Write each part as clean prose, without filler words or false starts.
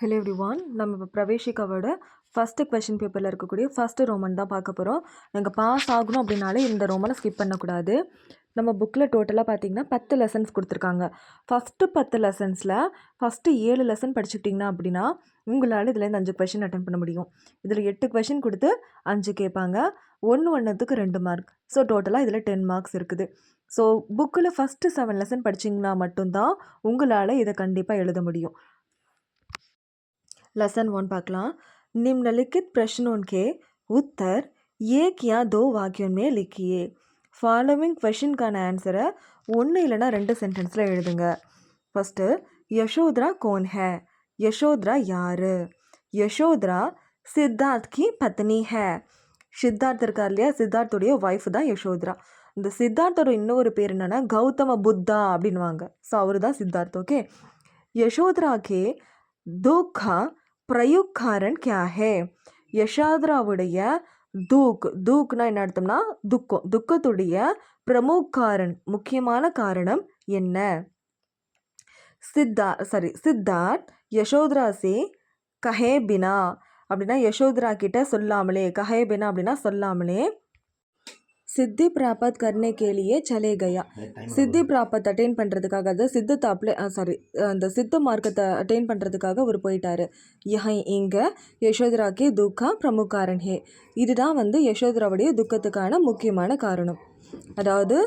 Hello everyone, நம்ம இப்போ பிரவேஷிகாவோட first question பேப்பரில் இருக்கக்கூடிய ஃபஸ்ட்டு ரோமன் தான் பார்க்க போகிறோம். நாங்கள் பாஸ் ஆகணும் அப்படின்னாலே இந்த ரோமனை ஸ்கிப் பண்ணக்கூடாது. நம்ம புக்கில் டோட்டலாக பார்த்தீங்கன்னா 10 லெசன்ஸ் கொடுத்துருக்காங்க. ஃபஸ்ட்டு 10 லெசன்ஸில் ஃபஸ்ட்டு 7 லெசன் படிச்சுக்கிட்டிங்கன்னா அப்படின்னா உங்களால் இதுலேருந்து 5 கொஷின் அட்டன் பண்ண முடியும். இதில் 8 கொஷின் கொடுத்து 5 கேட்பாங்க. ஒன்றுத்துக்கு 2 மார்க். ஸோ டோட்டலாக இதில் 10 மார்க்ஸ் இருக்குது. ஸோ புக்கில் ஃபஸ்ட்டு 7 லெசன் படிச்சிங்கன்னா மட்டும்தான் உங்களால் இதை கண்டிப்பாக எழுத முடியும். लेसन 1 பார்க்கலாம். निम्नलिखित प्रश्नों के उत्तर एक या दो वाक्यों में लिखिए. ஃபாலோவிங் கொஷின்கான ஆன்சரை ஒன்று இல்லைனா 2 சென்டென்ஸில் எழுதுங்க. ஃபஸ்ட்டு, யசோதரா கோன் ஹே? யசோதரா யார்? யசோதரா சித்தார்த் கி பத்னி ஹே. சித்தார்த் இருக்கார் இல்லையா, சித்தார்த்துடைய ஒய்ஃப் தான் யசோதரா. இந்த சித்தார்த்தோட இன்னொரு பேர் என்னென்னா கௌதம புத்தா அப்படின்வாங்க. ஸோ அவர் தான் சித்தார்த். ஓகே. யசோதரா கே துக்கா பிரயுக் காரன் கியா ஹே? யசோதராவுடைய தூக்னா என்ன அர்த்தம்னா துக்கத்துடைய பிரமுக் காரன் முக்கியமான காரணம் என்ன? சித்தார்த் யசோதரா சே கஹே பினா அப்படின்னா யசோதரா கிட்ட சொல்லாமலே, கஹே பினா அப்படின்னா சொல்லாமலே சித்தி பிராபத் கர்னே கேலியே சலே கயா. சித்தி பிராபத் அட்டைன் பண்ணுறதுக்காக, அது சித்தத்தை அந்த சித்த மார்க்கத்தை அட்டைன் பண்ணுறதுக்காக அவர் போயிட்டார். இங்கே யசோதராக்கே துக்கா பிரமுக் காரன் ஹே. இதுதான் யசோதராவுடைய துக்கத்துக்கான முக்கியமான காரணம். அதாவது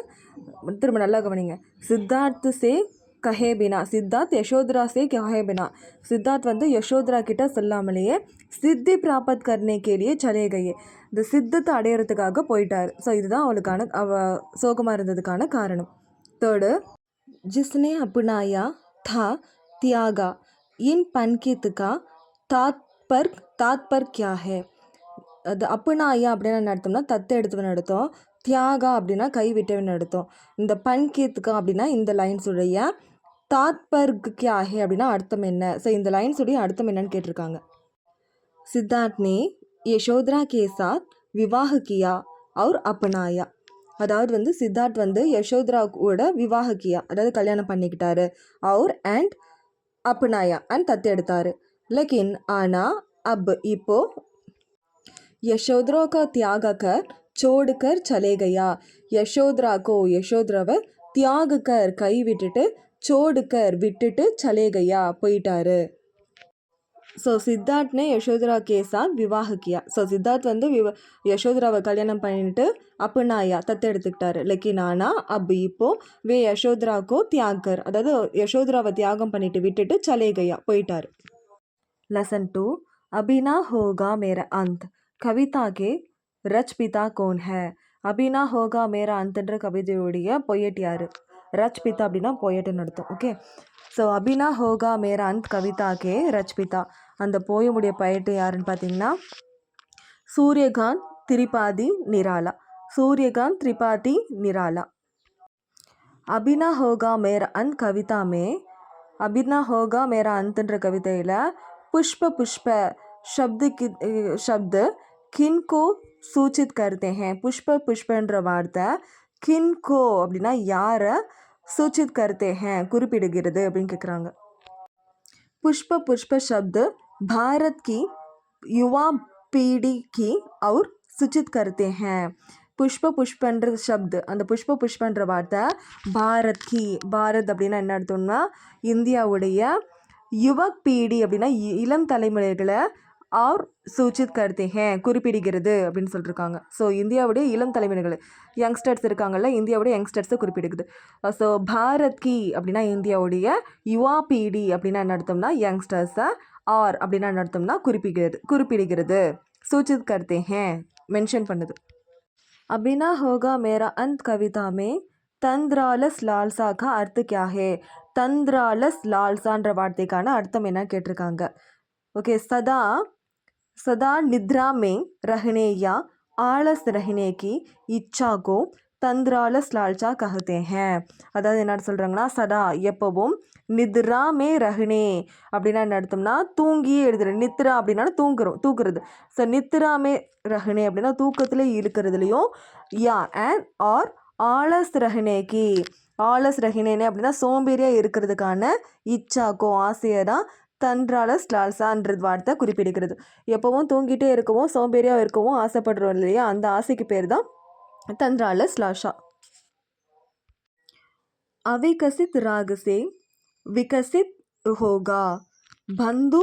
திரும்ப நல்லா கவனிங்க. சித்தார்த் சே கஹே பினா, சித்தார்த் யசோதரா சே கஹே பினா. சித்தார்த் யசோதரா கிட்ட சொல்லாமலேயே சித்தி பிராபத் கர்னே கேலியே சலே கயே, இந்த சித்தத்தை அடையிறதுக்காக போயிட்டார். ஸோ இதுதான் அவ சோகமாக இருந்ததுக்கான காரணம். தேர்டு, ஜிஸ்னே அப்புனாயா தா தியாகா இன் பன்கித்துக்கா தாத்பர் கியா ஹே. அது அப்புனாயா அப்படின்னா அர்த்தம்னா தத்தை எடுத்துவன் அர்த்தம். தியாகா அப்படின்னா கைவிட்டவன் அர்த்தம். இந்த பன்கித்துக்கா அப்படின்னா இந்த லைன்ஸுடைய தாத்பர்க் கியா ஹே அப்படின்னா அர்த்தம் என்ன? ஸோ இந்த லைன்ஸுடைய அர்த்தம் என்னன்னு கேட்டிருக்காங்க. சித்தார்த் நே யசோதரா கே சாத் விவாஹ கியா और अपनाया. அதாவது சித்தார்த் யசோதராவோட விவாஹ கியா அதாவது கல்யாணம் பண்ணிக்கிட்டாரு. और அண்ட் अपनाया அண்ட் தத்து எடுத்தாரு. लेकिन ஆனா अब இப்போ யசோதரா का त्याग कर छोड़कर चले गया. யசோதராவை தியாக கர் கை விட்டுட்டு, சோடுக்கர் விட்டுட்டு, சலே கயா போயிட்டாரு. ஸோ சித்தார்த்னே யசோதரா கே சாத் விவாஹ கியா. ஸோ சித்தார்த் யசோதராவை கல்யாணம் பண்ணிட்டு அப்புனாயா தத்து எடுத்துக்கிட்டாரு. லெக்கின் ஆனால் அப் இப்போ வே யசோதராக்கோ தியாகர் அதாவது யசோதராவை தியாகம் பண்ணிட்டு விட்டுட்டு சலே கயா போயிட்டாரு. லெசன் 2, அபினா ஹோகா மேரா அந்த் கவிதா கே ரச்பிதா கோன் ஹே. அபினா ஹோகா மேரா அந்த்ன்ற கவிதையுடைய பொயட் யாரு? ரச்பிதா அப்படின்னா பொயட்டுன்னு அர்த்தம். ஓகே. ஸோ அபினா ஹோகா மேரா அந்த் கவிதா கே ரச்பிதா, அந்த போயமுடைய பொயட்டு யாருன்னு பார்த்தீங்கன்னா சூரியகாந்த் திரிபாதி நிராலா. சூரியகாந்த் திரிபாதி நிராலா. அபினா ஹோகா மேரா அந்த் கவிதா மே, அபினா ஹோகா மேரா அந்த்ன்ற கவிதையில் புஷ்ப शब्द किनको सूचित करते हैं? புஷ்பன்ற வார்த்தை கின்கோ அப்படின்னா யாரை சூச்சித் கர்த்தே ஹேன் குறிப்பிடுகிறது அப்படின்னு கேட்குறாங்க. புஷ்ப शब्द भारत की युवा पीढ़ी की और सूचित करते हैं. புஷ்பன்ற शब्द, அந்த புஷ்பன்ற வார்த்தை பாரத் அப்படின்னா என்ன அர்த்தம்னா இந்தியாவுடைய யுவக் பீடி அப்படின்னா இளம் தலைமுறைகளை ஆர் சூச்சித் கர்த்தே ஹேன் குறிப்பிடுகிறது அப்படின்னு சொல்லியிருக்காங்க. ஸோ இந்தியாவுடைய இளம் தலைமுறைகள் யங்ஸ்டர்ஸ் இருக்காங்கல்ல, இந்தியாவுடைய யங்ஸ்டர்ஸை குறிப்பிடுகிறது. ஸோ பாரத் கி அப்படின்னா இந்தியாவுடைய யுவா பீடி அப்படின்னா என்ன அர்த்தம்னா யங்ஸ்டர்ஸை, ஆர் அப்படின்னா என்ன அர்த்தம்னா குறிப்பிடுகிறது. சூச்சித் கர்த்தே ஹேன் மென்ஷன் பண்ணுது. அபினா ஹோகா மேரா அந்த் கவிதா மே தந்திராலஸ் லால்சா கா அர்த்த கியா ஹே. தந்திராலஸ் லால்சான்ற வார்த்தைக்கான அர்த்தம் என்ன கேட்டிருக்காங்க. ஓகே. सदा निद्रा में रहने या आलस रहने की इच्छा को தந்திராலஸ் லால்சா கஹத்தே ஹேன். அதாவது என்ன சொல்கிறாங்கன்னா சதா எப்பவும், நித்ரா மே ரஹ்னே அப்படின்னா என்ன அர்த்தம்னா தூங்கியே எழுதுற. நித்ரா அப்படின்னா தூக்குறது. ஸோ நித்ரா மே ரஹ்னே அப்படின்னா தூக்கத்தில் இருக்கிறதுலையும், யா அண்ட் ஆர் ஆலஸ் ரஹ்னேக்கி, ஆலஸ் ரஹ்னேனே அப்படின்னா சோம்பேறியாக இருக்கிறதுக்கான இச்சாக்கோ ஆசையை தான் தன்றால ஸ்லாசான்றது வார்த்தை குறிப்பிடுகிறது. எப்பவும் தூங்கிட்டே இருக்கவும் சோம்பேறியாக இருக்கவும் ஆசைப்படுறோம் இல்லையா, அந்த ஆசைக்கு பேர் தான் தன்றால ஸ்லாஷா. अविकसित राग से विकसित होगा பந்து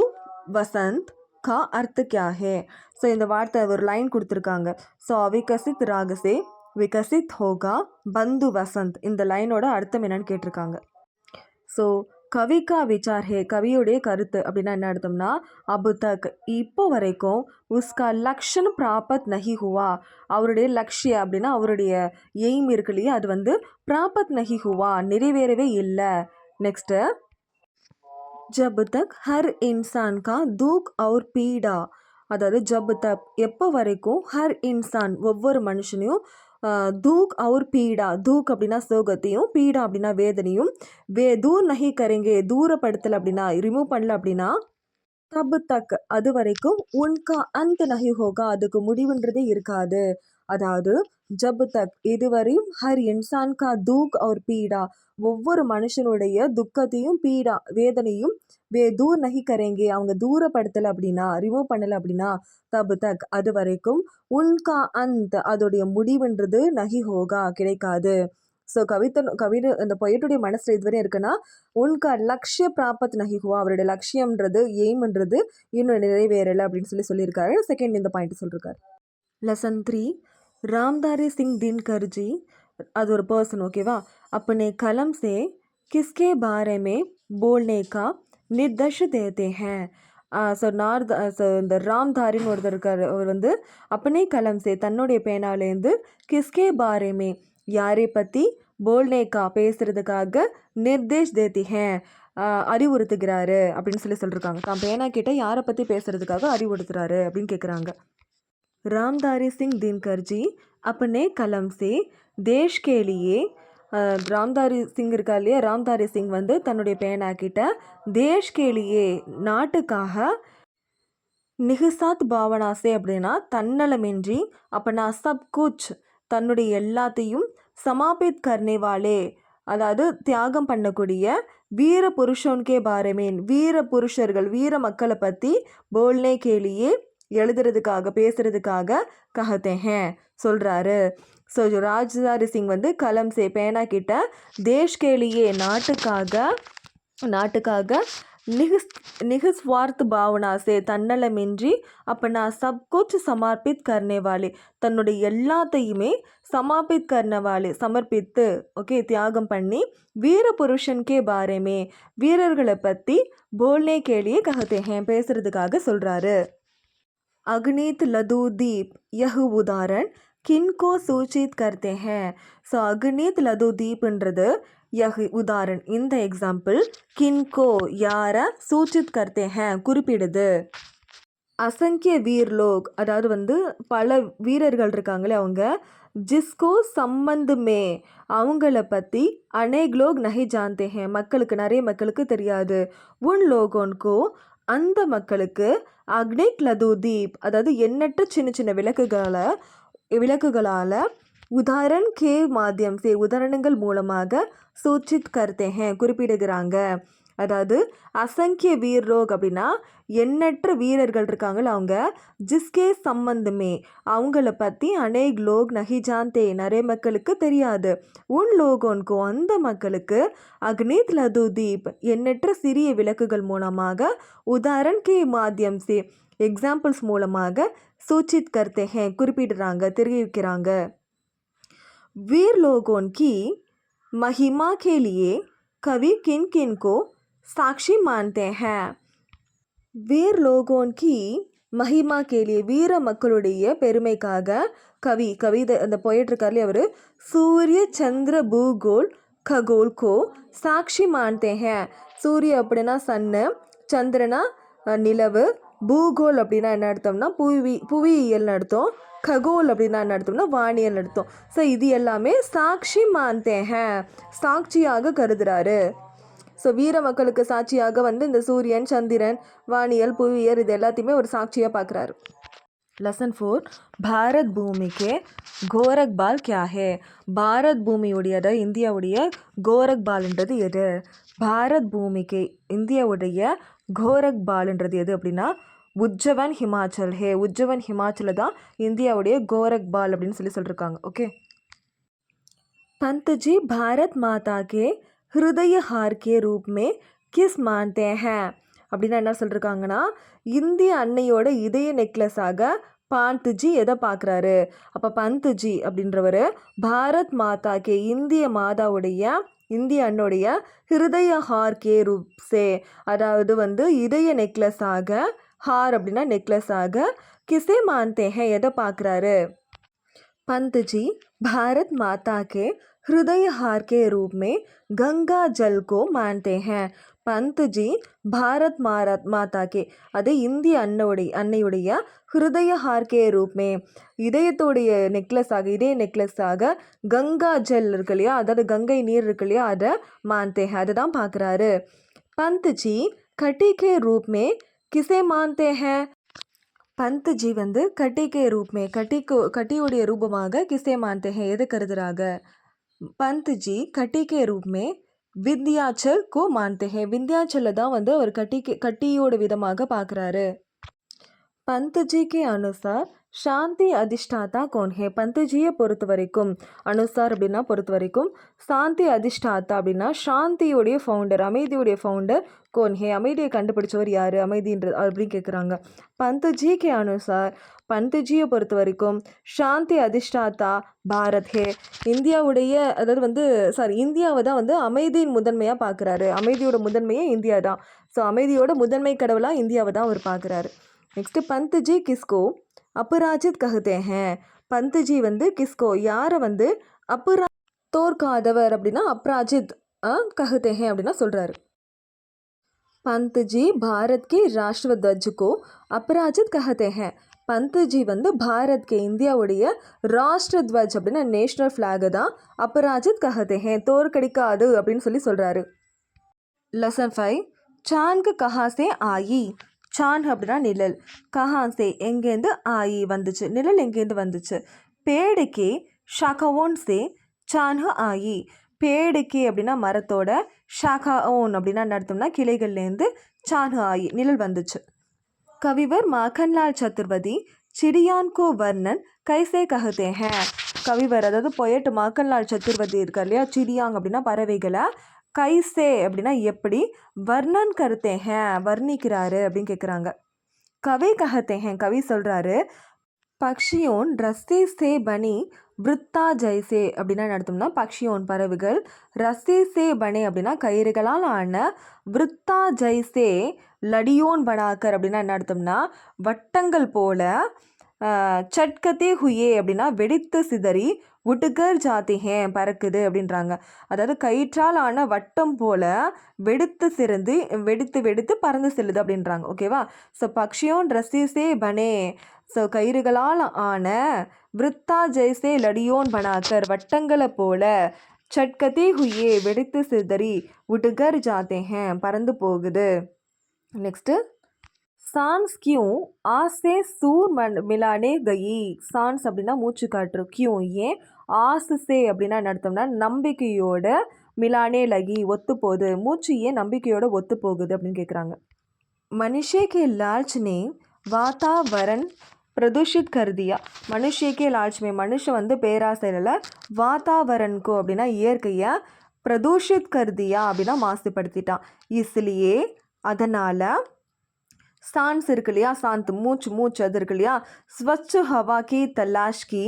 வசந்த் கா அர்த்த கியா ஹே. ஸோ இந்த வார்த்தை ஒரு லைன் கொடுத்துருக்காங்க. ஸோ அவிகசித் ராகசே விகசித் ஹோகா பந்து வசந்த், இந்த லைனோட அர்த்தம் என்னன்னு கேட்டிருக்காங்க. ஸோ கவிக்கா விசார் ஹே, கவியுடைய கருத்து அப்படின்னா என்ன அர்த்தம்னா, அபு தக் இப்போ வரைக்கும் உஸ்கா லக்ஷன் பிராபத் நஹி ஹுவா, அவருடைய லக்ஷ்ய அப்படின்னா அவருடைய எய்ம் இருக்கு இல்லையா, அது வந்து பிராபத் நஹி ஹுவா நிறைவேறவே இல்லை. நெக்ஸ்ட்டு ஜப் தக் ஹர் இன்சான் கா தூக் और பீடா, அதாவது ஜப் தக் எப்போ வரைக்கும், ஹர் இன்சான் ஒவ்வொரு மனுஷனையும், தூக் और பீடா, தூக் அப்படின்னா சோகத்தையும், பீடா அப்படின்னா வேதனையும், தூர் நஹி கரேங்கே தூரப்படுத்தலை அப்படின்னா ரிமூவ் பண்ணல அப்படின்னா, தப் தக் அது வரைக்கும், உன்கா அந்த நஹி ஹோகா அதுக்கு முடிவுன்றதே இருக்காது. அதாவது ஜப் தக் இதுவரையும், ஹர் இன்சான் கா தூக் और பீடா ஒவ்வொரு மனுஷனுடைய துக்கத்தையும் பீடா வேதனையும் தூர் நஹி கரேங்கே அவங்க தூரப்படுத்தலை அப்படின்னா ரிமூவ் பண்ணலை அப்படின்னா, தப் தக் அது வரைக்கும், உன்கா அந்த அதோடைய முடிவுன்றது நஹி ஹோகா கிடைக்காது. ஸோ கவிதை அந்த பொயட்டுடைய மனசில் இதுவரை இருக்குன்னா, உன்கா லக்ஷ்ய பிராபத் நஹி ஹுவா அவருடைய லட்சியம்ன்றது எய்ம்ன்றது இன்னும் நிறைவேறலை அப்படின்னு சொல்லியிருக்காரு. செகண்ட் இந்த பாயிண்ட் சொல்லியிருக்காரு. லெசன் 3 ராம்தாரி சிங் தின்கர்ஜி, அது ஒரு பர்சன் ஓகேவா, अपने कलम से किसके बारे में बोलने का निर्देश देते हैं. ஸோ இந்த ராம்தாரின்னு ஒருத்தர் இருக்கார், அவர் வந்து அப்பனே கலம் சே தன்னுடைய பேனாலேருந்து கிஸ்கே பாரேமே யாரை பற்றி, போல்னேக்கா பேசுகிறதுக்காக, நிர்தேஷ் தேத்தி ஹே அறிவுறுத்துகிறாரு அப்படின்னு சொல்லியிருக்காங்க. தான் பேனா கிட்ட யாரை பற்றி பேசுகிறதுக்காக அறிவுறுத்துறாரு அப்படின்னு கேட்குறாங்க. ராம்தாரி சிங் தின்கர்ஜி अपने कलम से देश के लिए, ராம்தாரி சிங் இருக்கா இல்லையா, ராம்தாரி சிங் வந்து தன்னுடைய பேனா கிட்ட தேஷ் கேலியே நாட்டுக்காக, நிகுசாத் பாவனாசே அப்படின்னா தன்னலமின்றி, அப்பனா சப் குச் தன்னுடைய எல்லாத்தையும், சமாபித் கர்னேவாலே அதாவது தியாகம் பண்ணக்கூடிய, வீர புருஷோன்கே பாரமேன் வீர புருஷர்கள் வீர மக்களை பற்றி, போல்னே கேலியே எழுதுறதுக்காக பேசுறதுக்காக, கஹத்தே ஹே சொல்கிறாரு. ஸோ ராஜ்தாரி சிங் வந்து கலம் சே பேனா கிட்ட தேஷ் கேலியே நாட்டுக்காக நிகஸ்வார்த் பாவனா சே தன்னலமின்றி, அப்பனா சப் குச் சமர்ப்பித் கர்னேவாலே தன்னுடைய எல்லாத்தையுமே, சமர்ப்பித் கர்னவாலே சமர்ப்பித்து ஓகே தியாகம் பண்ணி, வீர புருஷன்கே பாரேமே வீரர்களை பற்றி, போல்னே கேலியே கஹத்தே ஹே பேசுறதுக்காக சொல்கிறாரு. अग्नित लधु दीप यह उदाहरण किनको सूचित करते हैं. ஸோ அக்னித் லது தீப்ன்றது யஹ் உதாரண் இந்த எக்ஸாம்பிள், கின்கோ யாரை, சூச்சித் கர்த்தே ஹே குறிப்பிடுது. அசங்கிய வீர் லோக் அதாவது வந்து பல வீரர்கள் இருக்காங்களே அவங்க, ஜிஸ்கோ சம்பந்தமே அவங்கள பற்றி, அநேக் லோக் நஹி ஜான்தே ஹே நிறைய மக்களுக்கு தெரியாது, உன் லோகோன்கோ அந்த மக்களுக்கு, அக்னிக் லது தீப் அதாவது எண்ணற்ற சின்ன சின்ன விளக்குகளால், உதாரண் கே மாத்தியம் சே உதாரணங்கள் மூலமாக, சூச்சித் கர்த்தே ஹே குறிப்பிடுகிறாங்க. அதாவது அசங்கிய வீர் லோக் அப்படின்னா எண்ணற்ற வீரர்கள் இருக்காங்களா அவங்க, ஜிஸ்கே சம்பந்தமே அவங்கள பற்றி, அநேக் லோக் நஹி ஜான்தே நிறைய மக்களுக்கு தெரியாது, உன் லோகோன்கோ அந்த மக்களுக்கு, அக்னித் லது தீப் எண்ணற்ற சிறிய விளக்குகள் மூலமாக, உதாரண் கே மாத்தியம் சே எக்ஸாம்பிள்ஸ் மூலமாக, சூச்சித் கர்த்தே ஹே குறிப்பிடுறாங்க தெரிவிக்கிறாங்க. வீர் லோகோன் கி மஹிமா கே லியே கவி கின் கின் கோ சாட்சி மான்தே ஹே. வீர் லோகோன் கி மஹிமா கேலியே வீர மக்களுடைய பெருமைக்காக, கவிதை அந்த பொயட் இருக்கார்லே அவர், சூரிய சந்திர பூகோல் ககோல் கோ சாட்சி மான்தே ஹே. சூரிய அப்படின்னா சன்னு, சந்திரனா நிலவு, பூகோல் அப்படின்னா என்ன அர்த்தம்னா புவியியல் அர்த்தம், ககோல் அப்படின்னா என்ன அர்த்தம்னா வானியல் அர்த்தம். ஸோ இது எல்லாமே சாட்சி மான்தே ஹே சாட்சியாக கருதுறாரு. ஸோ வீர மக்களுக்கு சாட்சியாக வந்து இந்த சூரியன், சந்திரன், வானியல், புவியியல் இது எல்லாத்தையுமே ஒரு சாட்சியாக பார்க்குறாரு. லெசன் 4 பாரத் பூமிக்கே கோரக்பால் கியா ஹே. பாரத் பூமியுடைய இந்தியாவுடைய கோரக்பால்ன்றது எது. பாரத் பூமிக்கு இந்தியாவுடைய கோரக் பால்ன்றது எது அப்படின்னா உஜ்ஜவன் ஹிமாச்சல். உஜ்ஜவன் ஹிமாச்சல தான் இந்தியாவுடைய கோரக் பால் அப்படின்னு சொல்லியிருக்காங்க. ஓகே. पंत जी भारत माता के हृदय हार के रूप में किस मानते हैं அப்படின்னா என்ன சொல்லியிருக்காங்கன்னா, இந்திய அன்னையோட இதய நெக்லஸாக பாந்த்ஜி எதை பார்க்குறாரு? அப்போ பந்த்ஜி அப்படின்றவர் பாரத் மாதா கே இந்திய மாதாவுடைய இந்திய அன்னுடைய ஹிருதய ஹார் கே ரூப்ஸே, அதாவது வந்து இதய நெக்லஸாக, ஹார் அப்படின்னா நெக்லஸாக, கிசே மான்தே ஹே எதை பார்க்குறாரு? पंतजी भारत माता के हृदय हार के रूप में गंगा जल को मानते हैं. पंतजी भारत माता के அது இந்திய அன்னையுடைய ஹிருதய ஹார் கே ரூப் மே இதயத்தோடைய நெக்லஸாக இதய நெக்லஸாக கங்கா ஜல் இருக்கு இல்லையா, அதாவது கங்கை நீர் இருக்கு இல்லையா, அதை மான்தே ஹே அதை தான் பார்க்குறாரு. पंतजी கட்டி கே ரூப் மே கிசே மான்தே ஹே? பந்த்ஜி வந்து கட்டிக்கே ரூப்மே கட்டியுடைய ரூபமாக கிசே மான்தே ஹே எது கருதுறாங்க? பந்த்ஜி கட்டிக்கே ரூப்மே விந்தியாச்சல் கோ மான்தே ஹே விந்தியாச்சல தான் வந்து அவர் கட்டியோட விதமாக பார்க்குறாரு. பந்த்ஜி கே அனுசார் சாந்தி அதிஷ்டாதா கோன் ஹே? பந்த்ஜியை பொறுத்த வரைக்கும் அனுசார் அப்படின்னா பொறுத்த வரைக்கும், சாந்தி அதிஷ்டாதா அப்படின்னா சாந்தியோடைய ஃபவுண்டர் அமைதியுடைய ஃபவுண்டர் கோன் ஹே அமைதியை கண்டுபிடிச்சவர் யார் அமைதின்றது அப்படின்னு கேட்குறாங்க. பந்த்ஜி கே அனுசார் பந்த்ஜியை பொறுத்த வரைக்கும் சாந்தி அதிஷ்டாதா பாரத் ஹே இந்தியாவுடைய அதாவது வந்து இந்தியாவை தான் வந்து அமைதியின் முதன்மையாக பார்க்குறாரு. அமைதியோட முதன்மையே இந்தியா தான். ஸோ அமைதியோட முதன்மை கடவுளாக இந்தியாவை தான் அவர் பார்க்குறாரு. நெக்ஸ்ட்டு பந்த்ஜி கிஸ்கோ அபராஜித் கஹதே ஹே? பந்த்ஜி வந்து கிஸ்கோ யாரை வந்து தோற்காதவர் அப்படின்னா அப்ராஜித் கஹதே ஹே அப்படின்னா சொல்கிறாரு. பந்த்ஜி பாரத் கே ராஷ்டிர துவஜ் கோ அபராஜித் கஹதே ஹே. பந்த்ஜி வந்து பாரத் கே இந்தியாவுடைய ராஷ்டிர துவஜ் அப்படின்னா நேஷ்னல் ஃப்ளாகை தான் அபராஜித் கஹதே ஹே தோற்கடிக்காது அப்படின்னு சொல்கிறாரு. லெசன் 5 சான்கு கஹாசே ஆயி. சான் அப்படின்னா நிழல், கஹான்சே எங்கேருந்து, ஆயி வந்துச்சு, நிழல் எங்கேருந்து வந்துச்சு. பேடுக்கே ஷாகாவோன் சே சான் ஆயி. பேடுக்கே அப்படின்னா மரத்தோட, ஷாகாவோன் அப்படின்னா நடத்தோம்னா கிளைகள்லேருந்து, சான் ஆயி நிழல் வந்துச்சு. கவிவர் மாखनलाल சதுர்வதி சிடியான் கோ வர்ணன் கைசே கஹதே ஹே? கவிவர் அதாவது பொயட் மாखनलाल சதுர்வதி இருக்கா இல்லையா, சிடியாங் அப்படின்னா பறவைகளை, கைசே அப்படின்னா எப்படி, வர்ணன் கருத்தே ஹே வர்ணிக்கிறாரு அப்படின்னு கேட்குறாங்க. கவி கஹத்தே ஹே கவி சொல்கிறாரு, பக்ஷியோன் ரஸ்ஸே சே பனி விருத்தா ஜெய்சே அப்படின்னா நடத்தோம்னா பக்ஷியோன் பறவைகள், ரஸ்ஸே சே பனே அப்படின்னா கயிறுகளால் ஆன, விருத்தா ஜெய்சே லடியோன் பனாக்கர் அப்படின்னா நடத்தோம்னா வட்டங்கள் போல, சட்கத்தே ஹுயே அப்படின்னா வெடித்து சிதறி, உட்டுகர் ஜாதி ஹே பறக்குது அப்படின்றாங்க. அதாவது கயிற்றால் ஆன வட்டம் போல வெடித்து பறந்து செல்லுது அப்படின்றாங்க. ஓகேவா? ஸோ பக்ஷியோன் ரஸ்ஸே பனே, ஸோ கயிறுகளால் ஆன, விருத்தா ஜெய்சே லடியோன் பனாக்கர் வட்டங்களை போல, சட்கத்தே ஹுயே வெடித்து சிதறி, உட்டுகர் ஜாதே ஹே பறந்து போகுது. நெக்ஸ்ட்டு சான்ஸ் கியூ ஆசே சூர் மிலானே கயி. சான்ஸ் அப்படின்னா மூச்சு காற்று, கியூ ஏன், ஆசே அப்படின்னா நடத்தோம்னா நம்பிக்கையோட, மிலானே லகி ஒத்து போகுது, மூச்சு ஏன் நம்பிக்கையோட ஒத்து போகுது அப்படின்னு கேட்குறாங்க. மனுஷே கே லால்ச் நே வாதாவரன் பிரதூஷித் கருதியா. மனுஷே கே லால்ச் மே மனுஷன் வந்து பேராசையில், வாதாவரன்கோ அப்படின்னா இயற்கையை, பிரதூஷித் கருதியா அப்படின்னா மாசுபடுத்திட்டான். இஸ்லியே அதனால், சான்ஸ் இருக்கு இல்லையா, சாந்த் மூச்சு அது இருக்கு இல்லையா, ஸ்வச்சு ஹவா கி தலாஷ்கி,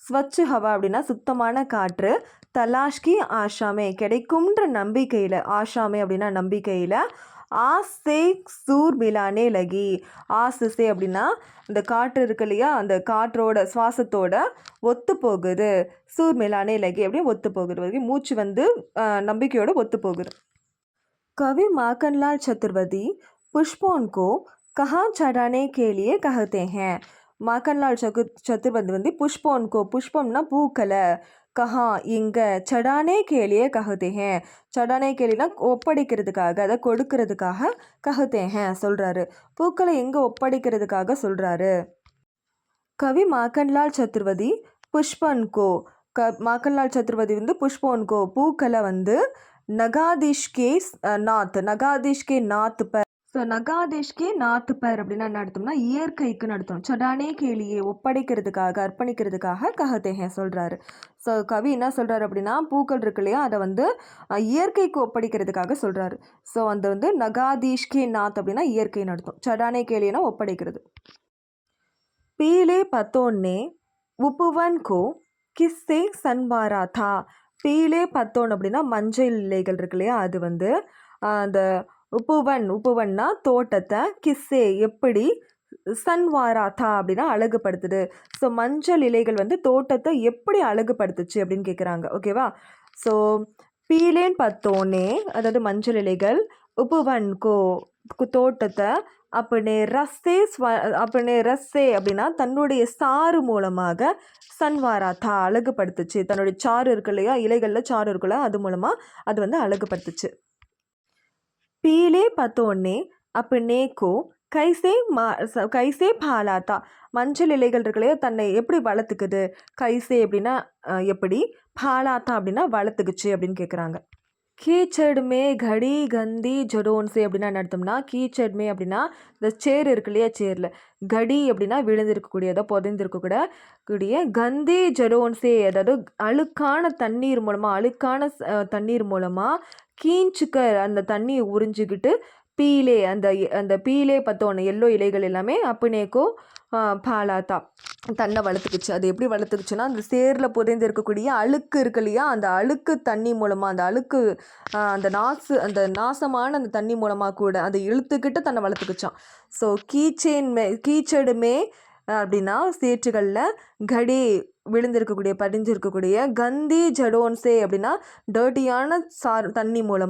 ஸ்வச்சு ஹவா அப்படின்னா சுத்தமான காற்று, தலாஷ்கி ஆஷாமே கிடைக்கும்ன்ற நம்பிக்கையில், ஆஷாமே அப்படின்னா நம்பிக்கையில், ஆசே சூர் மிலானே லகி. ஆசே அப்படின்னா இந்த காற்று இருக்கு இல்லையா, அந்த காற்றோட சுவாசத்தோட ஒத்து போகுது, சூர் மிலானே லகி அப்படின்னு ஒத்து போகுது வரைக்கும் மூச்சு வந்து நம்பிக்கையோட ஒத்து போகுது. कवि माखनलाल चतुर्वेदी पुष्पों को कहाँ चढ़ाने के लिए कहते हैं? माखनलाल चतुर्वेदी வந்து புஷ்போன் கோ, புஷ்பம்னா பூக்களை, கஹா இங்கே, சடானே கேலியே கஹதே ஹே சடானே கேலினா ஒப்படைக்கிறதுக்காக, அதை கொடுக்கறதுக்காக, கஹதே ஹே சொல்கிறாரு, பூக்களை எங்கே ஒப்படைக்கிறதுக்காக சொல்கிறாரு. கவி மாखनलाल சதுர்வேதி புஷ்பன் கோ, மாखनलाल சதுர்வேதி வந்து புஷ்போன் கோ பூக்களை வந்து, नगादिश के नाथ पर ஸோ நகாதேஷ்கே நாத்து பர் அப்படின்னா என்ன அர்த்தம்னா இயற்கைக்குன்னு அர்த்தம். சடானே கேலியே ஒப்படைக்கிறதுக்காக அர்ப்பணிக்கிறதுக்காக கஹதேஹே சொல்கிறாரு. ஸோ கவி என்ன சொல்கிறாரு அப்படின்னா பூக்கள் இருக்கு இல்லையா அதை வந்து இயற்கைக்கு ஒப்படைக்கிறதுக்காக சொல்கிறாரு. ஸோ அந்த வந்து நகாதீஷ்கே நாத் அப்படின்னா இயற்கைன்னு அர்த்தம். சடானே கேலினா ஒப்படைக்கிறது. பீலே பத்தோன்னே உப்புவன் கோ கிஸ்ஸே சன்வாரா தா. பீலே பத்தோன் அப்படின்னா மஞ்சள் இலைகள் இருக்கு இல்லையா அது வந்து அந்த உப்புவன்னா தோட்டத்தை கிஸ்ஸே எப்படி சன்வாராத்தா அப்படின்னா அழகுபடுத்துது. ஸோ மஞ்சள் இலைகள் வந்து தோட்டத்தை எப்படி அழகுபடுத்துச்சு அப்படின்னு கேட்குறாங்க. ஓகேவா? ஸோ பீலேன் பத்தோனே அதாவது மஞ்சள் இலைகள் உப்புவன் தோட்டத்தை அப்பனே ரஸ்ஸே அப்படின்னா தன்னுடைய சாறு மூலமாக சன்வாராத்தா அழகுபடுத்துச்சு. தன்னுடைய சாறு இருக்கு இல்லையா இலைகளில் சாறு இருக்குல்ல அது மூலமாக அது வந்து அழகுபடுத்துச்சு. पीले पतों ने अपने को கைசே பாலாத்தா. மஞ்சள் இலைகள் இருக்குல்லையோ தன்னை எப்படி வளர்த்துக்குது. கைசே அப்படின்னா எப்படி, பாலாத்தா அப்படின்னா வளர்த்துக்குச்சு அப்படின்னு கேட்குறாங்க. கீச்சடுமே கடி கந்தி ஜொடோன்சே அப்படின்னா என்ன அர்த்தம்னா கீச்சடுமே அப்படின்னா இந்த சேர் இருக்கு இல்லையா சேரில் கடி அப்படின்னா விழுந்திருக்கக்கூடியதோ புதைந்திருக்கக்கூடிய கந்தி ஜொடோன்சே அதாவது அழுக்கான தண்ணீர் மூலமாக கீஞ்சுக்கர் அந்த தண்ணியை உறிஞ்சிக்கிட்டு பீலே அந்த பீலே பார்த்தோன்னே எல்லோ இலைகள் எல்லாமே அப்புனேக்கோ பாலாத்தா தன்னை வளர்த்துக்குச்சு. அது எப்படி வளர்த்துக்குச்சுன்னா அந்த சேரில் புதைந்து இருக்கக்கூடிய அழுக்கு இருக்கு இல்லையா அந்த அழுக்கு தண்ணி மூலமாக அந்த அழுக்கு அந்த நாசமான அந்த தண்ணி மூலமாக கூட அதை இழுத்துக்கிட்டு தன்னை வளர்த்துக்குச்சான். ஸோ கீச்சடுமே அப்படின்னா சேற்றுகளில் கடி விழுந்திருக்கக்கூடிய பதிஞ்சிருக்கக்கூடிய கந்தி ஜடோன்சே அப்படின்னா டர்ட்டியான தண்ணி மூலம்